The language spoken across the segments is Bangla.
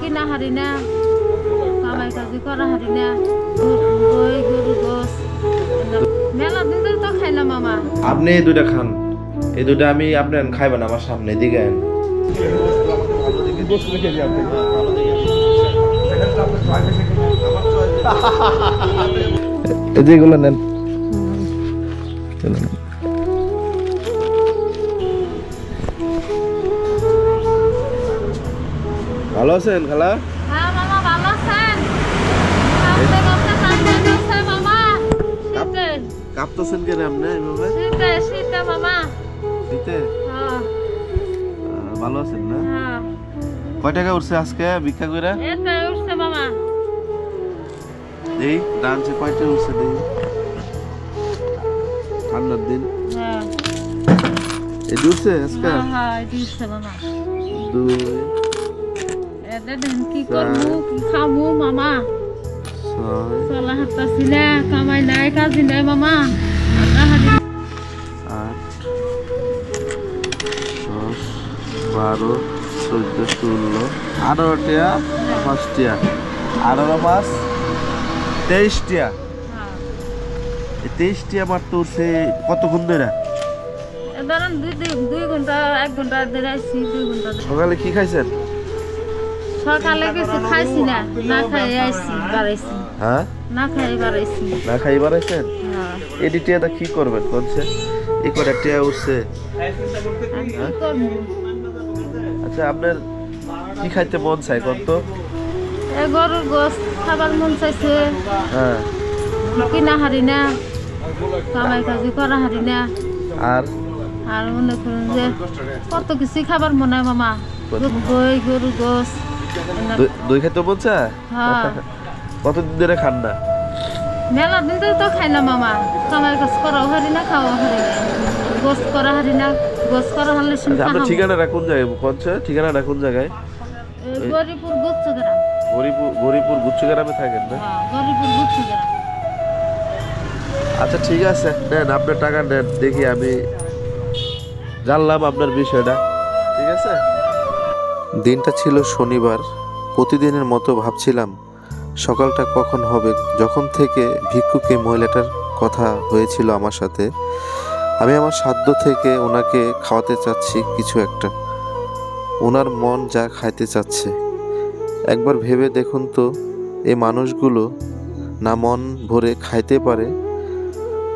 কিনা হারি না, কামাই কাজি করা হারি না, দই গরু গোস মেলা দিন ধরে তো খাই না মামা। আপনি এই দুটা খান, এই দুটা আমি আপনি খাইবেন আমার সামনে দিকে যেগুলো নেন। ভালো আছেন খালা? হ্যাঁ মামা ভালো আছেন? মামা কাঁপতেছেন কেন আপনি এইভাবে? শীতে শীতে মামা। শীতে? হ্যাঁ। ভালো আছেন না? হ্যাঁ। কয় টাকা উঠছে আজকে ভিক্ষা কইরা? এটা উঠছে মামা। এই ডান্সে কয়টা উঠছে দেই? ঠান্ডার দিন। হ্যাঁ। এই উঠছে আজকে? হ্যাঁ হ্যাঁ এই উঠছে মামা। 2 এটা দেন কি করবো কি খামু মামা? 6 চলা হাঁটতাছি না, কামাই নাই কাজি নাই মামা। 8 10 12 14 16 18 টিয়া 5 টিয়া 18 5 23 টিয়া। এই 23 টিয়া মারতে উঠছে কতক্ষণ ধরে? ধরেন 2 ঘন্টা 1 ঘন্টা ধরে আছি, 2 ঘন্টা। সকালে কি খাইছেন? সকালে কিছু খাইছি না, না খাই আইছি বাড়াইছি। হ্যাঁ না খাই বাড়াইছি। না খাই বাড়াইছেন? হ্যাঁ। এই টিয়াটা কি করবেন কোনছে? এই কটা টিয়া উঠছে। আচ্ছা আপনার কি খাইতে মন চাই কোন তো? এই গরুর গোস খাবার মন চাইছে। হ্যাঁ। কিনা হারি না, কামাই কাজি করা হারি না। আর আর মনে করুন যে কত কিছু খাবার মনে হয় মামা। দই গরু গোস। দই খাইতে মন চায়? হ্যাঁ। কতদিন ধরে খান না? মেলা দিন ধরে তো খাই না মামা। কামাই কাজ করাও হারি না, খাওয়া হারি না। গোস করা হারি না, গোস করা হলে আপনার ঠিকানাটা কোন জায়গায়? কোনছে ঠিকানাটা কোন জায়গায়? গরিপুর গুচ্ছগ্রাম। গরিপুর গুচ্ছগ্রামে থাকেন না? হ্যাঁ গরিপুর গুচ্ছগ্রাম। আচ্ছা ঠিক আছে, নেন আপনার টাকা নেন, দেখি আমি জানলাম আপনার বিষয়টা। ঠিক আছে। দিনটা ছিল শনিবার। প্রতিদিনের মতো ভাবছিলাম সকালটা কখন হবে। যখন থেকে ভিক্ষুকে মহিলাটার কথা হয়েছিল আমার সাথে, আমি আমার সাধ্য থেকে ওনাকে খাওয়াতে চাচ্ছি কিছু একটা। ওনার মন যা খাইতে চাচ্ছে একবার ভেবে দেখুন তো, এই মানুষগুলো না মন ভরে খাইতে পারে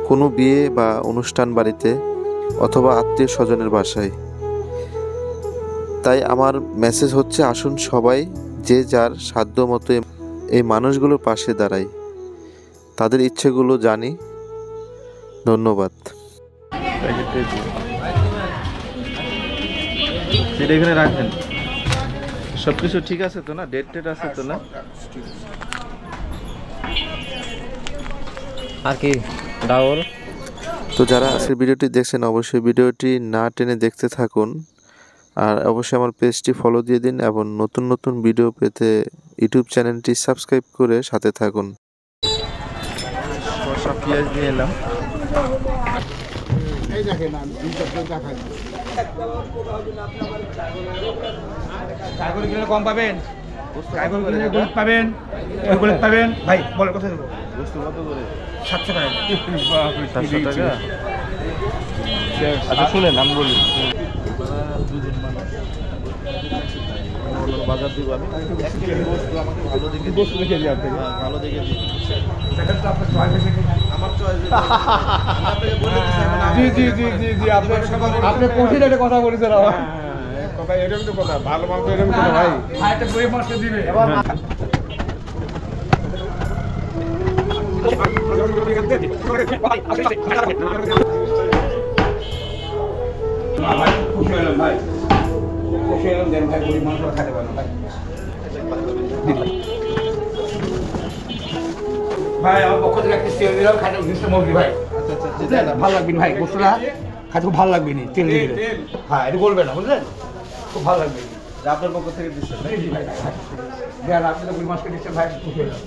কোনো বিয়ে বা অনুষ্ঠান বাড়িতে অথবা আত্মীয় স্বজনের বাসায়। তাই আমার মেসেজ হচ্ছে, আসুন সবাই যে যার সাধ্য মতো এই মানুষগুলোর পাশে দাঁড়াই, তাদের ইচ্ছেগুলো জানি। ধন্যবাদ। এখানে রাখেন। সবকিছু ঠিক আছে তো না? ডেট আছে তো না? আর কি ডাউল। তো যারা আজকের ভিডিওটি দেখছেন অবশ্যই ভিডিওটি না টেনে দেখতে থাকুন, আর অবশ্যই আমার পেজটি ফলো দিয়ে দিন এবং নতুন নতুন ভিডিও পেতে ইউটিউব চ্যানেলটি সাবস্ক্রাইব করে সাথে থাকুন। শসা পেঁয়াজ নিয়ে এলাম। এই দেখেন কাগজ কিনলে কম পাবেন, কাগজ কিনলে গরিব পাবেন, গরিব পাবেন। ভাই বলেন কথা দেবো। কত করে? 700 টাকা। 700 টাকা। আচ্ছা শুনেন আমি বলি, বাজার দিব আমি। ভালো দেখে বস্তু দেখে দিই আপনাকে। ভালো দেখে দিই। আমার চয়েস। জি জি জি জি জি আপনি কঠিন একটা কথা বলেছেন। কথা এরকম তো কথা, ভালো মাল তো এরকম কথা ভাই। ভাই একটা গরিব মাছকে দিবে। ভাই খুশি হলাম ভাই, খুশি হলাম। দেন ভাই গরিব মানুষ খাতে পারেন ভাই। ভাই আমার পক্ষ থেকে একটা তেল দিলাম, খাতে উদ্দেশ্য মগরি ভাই। আচ্ছা আচ্ছা ভালো লাগবে না ভাই, গোস্তটা খাতে খুব ভালো লাগবে না তেল দিয়ে দিলে। হ্যাঁ এটা বলবে না বুঝলেন, খুব ভালো লাগবে। আপনার পক্ষ থেকে দিচ্ছেন? জি ভাই ভাই দেন, আপনি তো গরিব মানুষকে দিচ্ছেন ভাই, খুশি হলাম।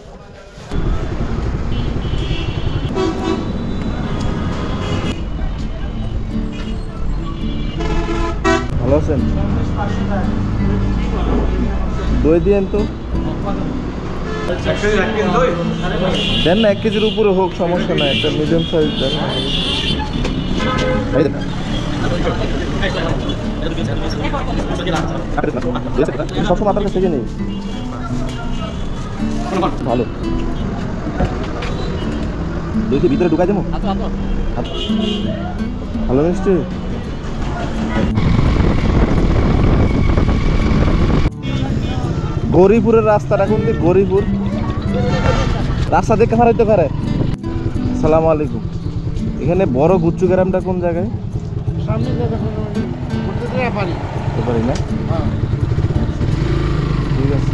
ভালো আছেন? দই দিয়েন তো, দেন না 1 কেজির উপরে হোক, সমস্যা নাই, একটা মিডিয়াম সাইজ দেন। এই দেন সবসময় আপনার কাছ থেকে নেই, ভালো দই কি ভিতরে ঢুকাই দেবো? ভালো মিষ্টি। গৌরীপুরের রাস্তাটা কোন দিক? গৌরীপুর রাস্তা দেখে হারাইতে পারে। আসসালামু আলাইকুম। এখানে বড় গুচ্ছু গ্রামটা কোন জায়গায়? পারি না, ঠিক আছে।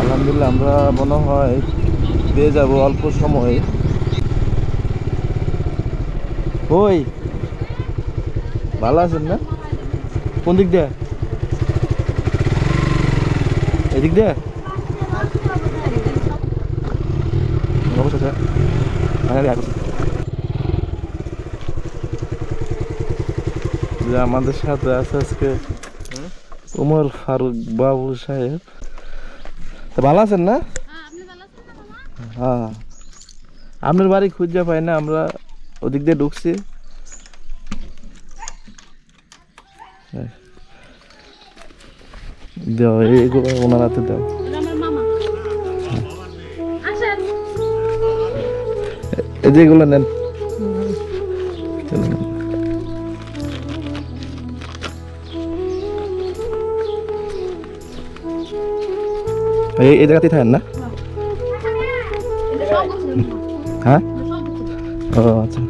আলহামদুলিল্লাহ আমরা মনে হয় পেয়ে যাব অল্প সময়ে। ওই ভালো আছেন না? কোন দিক দিয়ে? এদিক দিয়ে? আমাদের সাথে আছে আজকে ওমর ফারুক বাবু সাহেব। ভালো আছেন না? হ্যাঁ, আপনার বাড়ি খুঁজে পাই না, আমরা ওদিক দিয়ে ঢুকছি। দাও এইগুলো ওনার হাতে দাও। এই যে এগুলো নেন। এই জায়গাতেই থাকেন না? হ্যাঁ, ও আচ্ছা।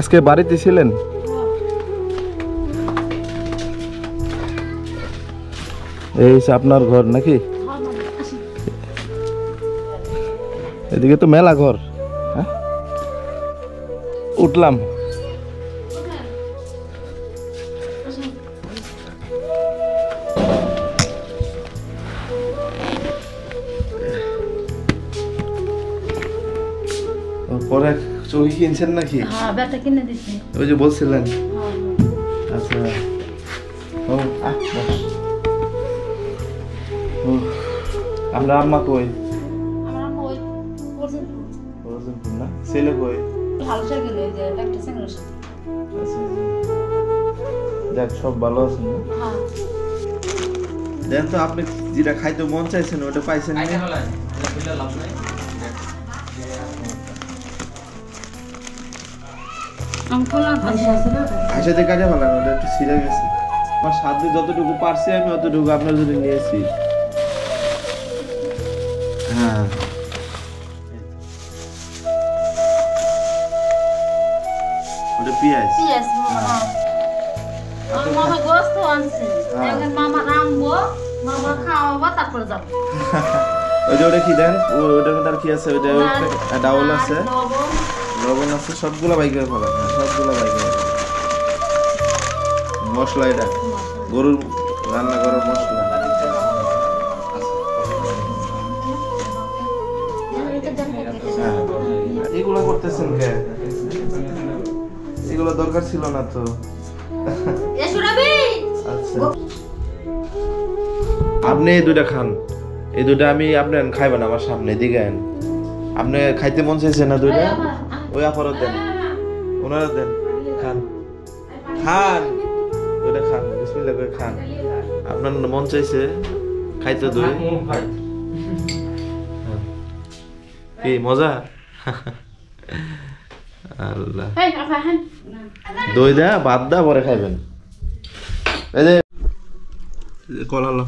আজকে বাড়িতে ছিলেন? এই আপনার ঘর নাকি? এদিকে তো মেলা ঘর। হ্যাঁ, উঠলাম। পরে চৌকি কিনছেন নাকি? হ্যাঁ, ব্যাটা কিনে দিছি। ওই যে বলছিলেন। আচ্ছা, ও আমরা আম্মা কই? আমার আম্মা ওই পরজনপুর না? ছেলে কই? হালসা গেল এই যে একটা সেঙ্গের সাথে। আচ্ছা, দেখ সব ভালো আছেন না? হ্যাঁ, দেন তো আপনি যেটা খাইতে মন চাইছেন ওটা পাইছেন না? আইসাতে কাজে ভালো, ওটা একটু ছিঁড়ে গেছে। আমার সাথে যতটুকু পারছি আমি অতটুকু আপনার জন্য নিয়েছি। হ্যাঁ, ওটা পেঁয়াজ। আমার মামা গোস্ত আনছে, এখন মামা রামবো, মামা খাওয়াবো, তারপরে যাবো। ওই যে ওটা কি দেন, ওটার মধ্যে আর কি আছে? ওটা ডাউল আছে, লবণ আছে, সবগুলা বাইক করে ফেলা। সবগুলা বাইক করে মশলা, এটা গরুর রান্না করার মশলা। হ্যাঁ, এগুলা করতেছেন কে? এগুলো দরকার ছিল না তো। আচ্ছা, আপনি এই দুটা খান, এই দুটা আমি আপনি খাইবেন আমার সামনে, দিকে আপনি খাইতে মন চাইছে না দুইটা? ওই আপারও দেন, ওনারা দেন, খান খান, দুইটা খান, বিসমিল্লাহ করে খান। আপনার মন চাইছে খাইতে দই? কি মজা! আল্লাহ, দই দা বাদ দা পরে খাইবেন। এই যে কলা লো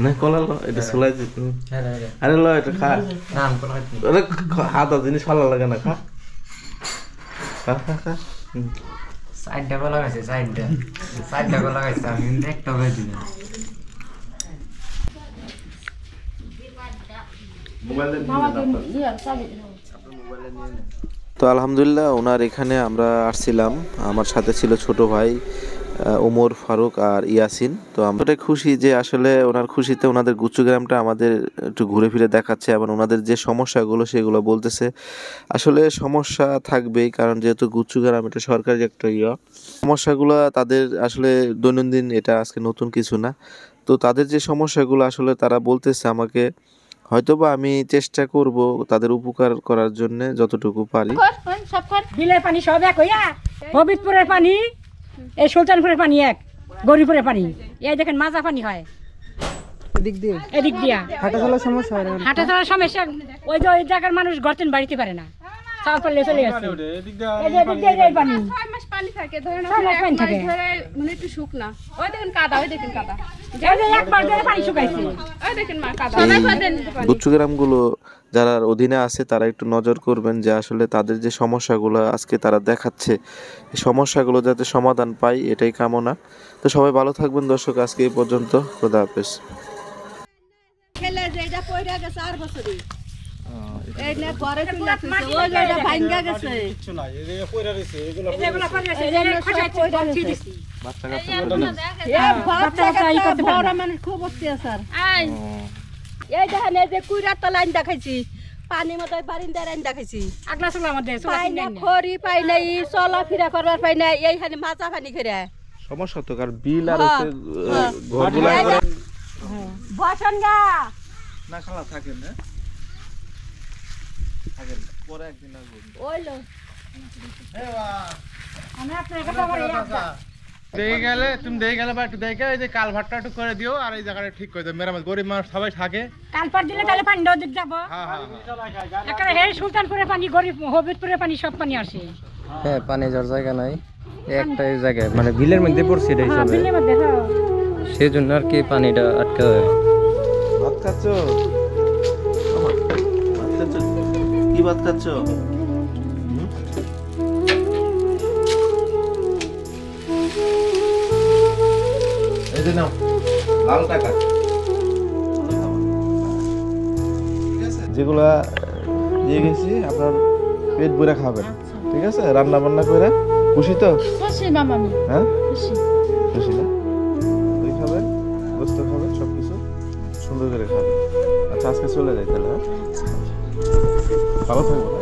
না, কলা লো, এটা চলাই দিত। আরে লো, এটা খা। হাত জিনিস ভালো লাগে না, খা খা খা খা। সাইডটা কলা গাছে, সাইডটা কলা গাছে, আমি একটা করে দিলাম। তো আলহামদুলিল্লাহ ওনার এখানে আমরা আসছিলাম, আমার সাথে ছিল ছোট ভাই ওমর ফারুক আর ইয়াসিন। তো আমরা খুশি যে আসলে ওনার খুশিতে ওনাদের গুচ্ছগ্রামটা আমাদের একটু ঘুরে ফিরে দেখাচ্ছে এবং ওনাদের যে সমস্যাগুলো সেগুলো বলতেছে। আসলে সমস্যা থাকবেই, কারণ যেহেতু গুচ্ছগ্রাম এটা সরকারি একটা সমস্যাগুলো তাদের আসলে দৈনন্দিন, এটা আজকে নতুন কিছু না। তো তাদের যে সমস্যাগুলো আসলে তারা বলতেছে আমাকে, হয়তোবা আমি চেষ্টা করব তাদের উপকার করার জন্য যতটুকু পারি। বিলের পানি সব এক হইয়া, হবিবপুরের পানি এই সুলতানপুরের পানি এক, গরিপুরের পানি এই দেখেন মাজা পানি হয় এদিক দিয়া হাঁটা চলার সমস্যা। ওই যে ওই জায়গার মানুষ গর্তেন বাড়িতে পারে না, চাল পারলে চলে যাচ্ছে। এই যে এদিক দিয়ে এই পানি 6 মাস পানি থাকে, ধরেন 6 মাস পানি থাকে। মানে একটু শুকনা, ওই দেখেন কাদা, ওই দেখেন কাদা, এই যে একবার ধরে পানি শুকাইছে, ওই দেখেন মা কাদা। এই গুচ্ছগ্রামগুলো যারা অধীনে আছে তারা একটু নজর করবেন যে আসলে তাদের যে সমস্যাগুলো আজকে তারা দেখাচ্ছে, এই সমস্যাগুলো যাতে সমাধান পায়, এটাই কামনা। তো সবাই ভালো থাকবেন দর্শক, আজকে এই পর্যন্ত। খোদা হাফেজ। খেলে যেটা পয়রা গেছে 8 বছরে, এই না ঘরে তুলে দিছে, ওই জায়গা ভাঙ্গা গেছে, কিছু নাই, এই জায়গা পয়রা রইছে, এগুলো এগুলা পানি আছে, এই খসাইছে বলছি দিছি। এই বাচ্চা বড় মানুষ খুব অস্তি আছে। এই দেখেন এই যে কুইরা তলাইন দেখাইছি, পানি মতো বারিন্দার আইন দেখাইছি, আগলা চলা আমাদের পাই না, খড়ি পাই নাই, চলা ফিরা করবার পাই নাই, এইখানে মাছা পানি খেরা সমস্যা তো, কারণ বিল আর হচ্ছে ঘরগুলো বসন গা না খালা থাকেন না, থাকেন পরে একদিন আসবো। ওইলো আমি আপনার কথা বলি দেখে গেলে তুমি দেখে গেলে বা একটু দেখে এই যে কালভারটা একটু করে দিও, আর এই জায়গাটা ঠিক করে দিও, মেরামত, গরিব মানুষ সবাই থাকে। কালপার দিলে তাহলে পানি ওদিক যাবো। একেবারে এই সুলতানপুরের পানি, গরিব হবিবপুরের পানি সব পানি আসে। হ্যাঁ, পানি যাওয়ার জায়গা নাই, একটা জায়গায় মানে বিলের মধ্যে পড়ছে এটা হ্যাঁ, হিসাবে, বিলের মধ্যে হ্যাঁ। সেই জন্য আর কি পানিটা আটকে যায়। ভাত খাচ্ছ? ভাত খাচ্ছ? কি ভাত খাচ্ছ? এই যে নাও লাল টাকা, যেগুলা দিয়ে গেছি আপনার পেট ভরে খাবেন, ঠিক আছে? রান্না বান্না করে খুশি তো? খুশি মামা, আমি হ্যাঁ খুশি। খুশি না? দই খাবেন, গোস্ত খাবেন, সবকিছু সুন্দর করে খাবেন। আচ্ছা আজকে চলে যাই তাহলে, হ্যাঁ? ভালো থাকবেন।